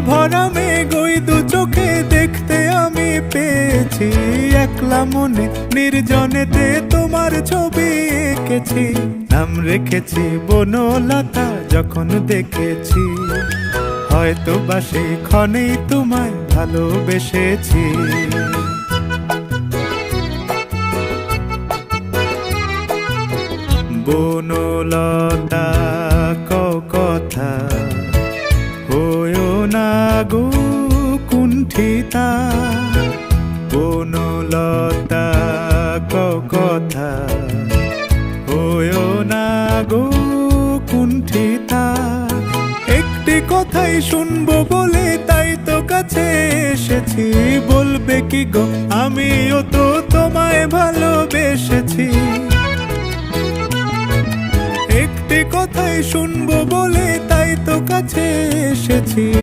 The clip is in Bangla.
ভরা মেঘ ওই দু চোখে দেখতে আমি পেয়েছি। একলা মনে নির্জনেতে তোমার ছবি এঁকেছি। নাম রেখেছি বনলতা যখন দেখেছি, হয়তো বা সেই ক্ষণেই তোমায় ভালোবেসেছি। বনলতা কও কথা, হয়ো না গো কুণ্ঠিতা। বনলতা কও কথা, হয়ো না গো কুণ্ঠিতা। একটি কথাই শুনবো বলে তাই তো কাছে এসেছি। বলবে কি গো আমিও তো তোমায় ভালোবেসেছি। একটি কথাই শুনবো বলে তাই তো কাছে এসেছি।